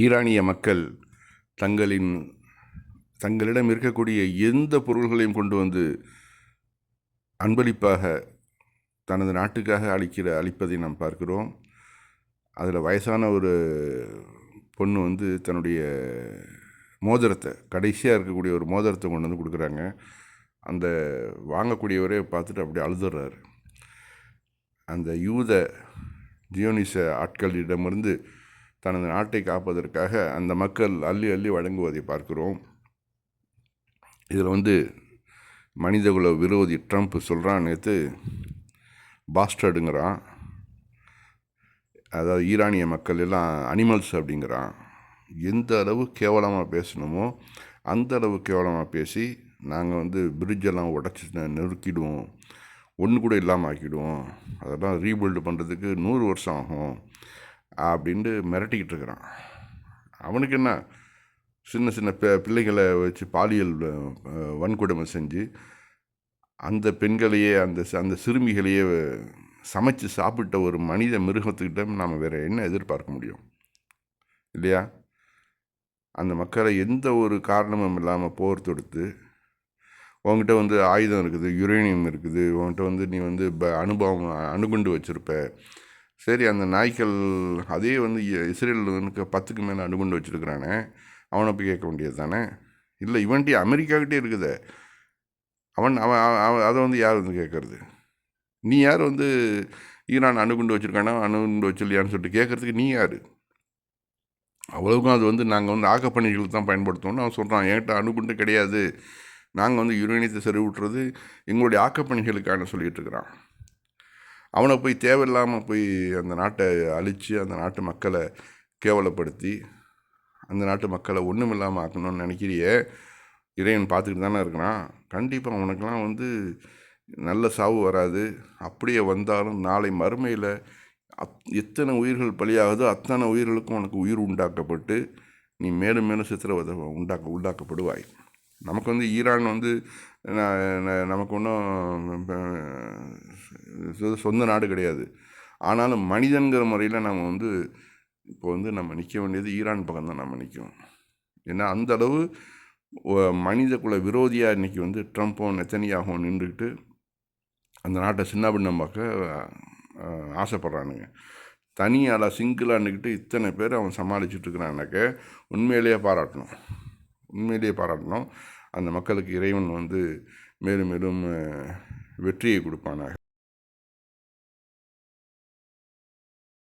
ஈரானிய மக்கள் தங்களிடம் இருக்கக்கூடிய எந்த பொருள்களையும் கொண்டு வந்து அன்பளிப்பாக தனது நாட்டுக்காக அளிப்பதை நாம் பார்க்கிறோம். அதில் வயசான ஒரு பொண்ணு வந்து தன்னுடைய மோதிரத்தை, கடைசியாக இருக்கக்கூடிய ஒரு மோதிரத்தை கொண்டு வந்து கொடுக்குறாங்க. அந்த வாங்கக்கூடியவரே பார்த்துட்டு அப்படியே அழுதுறாரு. அந்த யூத ஜியோனிச ஆட்களிடமிருந்து தனது நாட்டை காப்பதற்காக அந்த மக்கள் அள்ளி அள்ளி வழங்குவதை பார்க்கிறோம். இதில் வந்து மனிதகுல விரோதி ட்ரம்ப் சொல்கிறான், நேற்று பாஸ்டர்டுங்கிறான். அதாவது ஈரானிய மக்கள் எல்லாம் அனிமல்ஸ் அப்படிங்கிறான். எந்த அளவு கேவலமாக பேசணுமோ அந்த அளவு கேவலமாக பேசி நாங்கள் வந்து பிரிட்ஜெல்லாம் உடச்சி நெருக்கிடுவோம், ஒன்று கூட இல்லாமல் ஆக்கிடுவோம், அதெல்லாம் ரீபில்டு பண்ணுறதுக்கு 100 வருஷம் ஆகும் அப்படின்ட்டு மிரட்டிக்கிட்டு இருக்கிறான். அவனுக்கு என்ன, சின்ன சின்ன பிள்ளைகளை வச்சு பாலியல் வன்கொடுமை செஞ்சு அந்த பெண்களையே அந்த சிறுமிகளையே சமைச்சு சாப்பிட்ட ஒரு மனித மிருகத்துக்கிட்ட நாம் வேறு என்ன எதிர்பார்க்க முடியும் இல்லையா? அந்த மக்களை எந்த ஒரு காரணமும் இல்லாமல் போர் தொடுத்து, உங்ககிட்ட வந்து ஆயுதம் இருக்குது, யுரேனியம் இருக்குது, உங்கள்கிட்ட வந்து நீ வந்து அணுகுண்டு வச்சுருப்ப, சரி அந்த நாய்க்கள் அதே வந்து இஸ்ரேலுக்கு 10க்கு மேலே அணுகுண்டு வச்சுருக்கிறானே, அவனை போய் கேட்க வேண்டியது தானே? இல்லை, இவன்ட்டி அமெரிக்காக்கிட்டே இருக்குது, அவன் அதை வந்து யார் வந்து கேட்குறது? நீ யார் வந்து ஈரான் அணுகுண்டு வச்சுருக்கானா அணுகுண்டு வச்சில்லையான்னு சொல்லிட்டு கேட்குறதுக்கு நீ யார்? அவ்வளவுக்கும் அது வந்து நாங்கள் வந்து ஆக்கப்பணிகளுக்கு தான் பயன்படுத்தோம்னு அவன் சொல்கிறான். என்கிட்ட அணுகுண்டு கிடையாது, நாங்கள் வந்து யுரேனியத்தை செறிவுட்டுறது எங்களுடைய ஆக்கப்பணிகளுக்கான சொல்லிகிட்டு இருக்கிறான். அவனை போய் தேவையில்லாமல் போய் அந்த நாட்டை அழித்து அந்த நாட்டு மக்களை கேவலப்படுத்தி அந்த நாட்டு மக்களை ஒன்றும் இல்லாமல் ஆக்கணும்னு நினைக்கிறியே, இறைவன் பார்த்துக்கிட்டு தானே இருக்கிறான். கண்டிப்பாக அவனுக்கெல்லாம் வந்து நல்ல சாவு வராது. அப்படியே வந்தாலும் நாளை மறுமையில் எத்தனை உயிர்கள் பலியாகுதோ அத்தனை உயிர்களுக்கும் உனக்கு உயிர் உண்டாக்கப்பட்டு நீ மேலும் மேலும் சித்திரவதை உண்டாக்கப்படுவாய். நமக்கு வந்து ஈரான் வந்து நமக்கு ஒன்றும் சொந்த நாடு கிடையாது. ஆனாலும் மனிதன்கிற முறையில் நம்ம வந்து இப்போ வந்து நம்ம நிற்க வேண்டியது ஈரான் பக்கம் தான் நம்ம நிற்கும். ஏன்னா அந்த அளவு மனித குல விரோதியாக இன்றைக்கி வந்து ட்ரம்ப்பும் நெத்தனியாகவும் நின்றுக்கிட்டு அந்த நாட்டை சின்னபின்னமாக்க ஆசைப்பட்றானுங்க. தனியால் சிங்கிளாக நின்றுக்கிட்டு இத்தனை பேர் அவன் சமாளிச்சுட்ருக்கிறான்னாக்க உண்மையிலேயே பாராட்டணும். அந்த மக்களுக்கு இறைவன் வந்து மேலும் மேலும் வெற்றியை கொடுப்பானாக.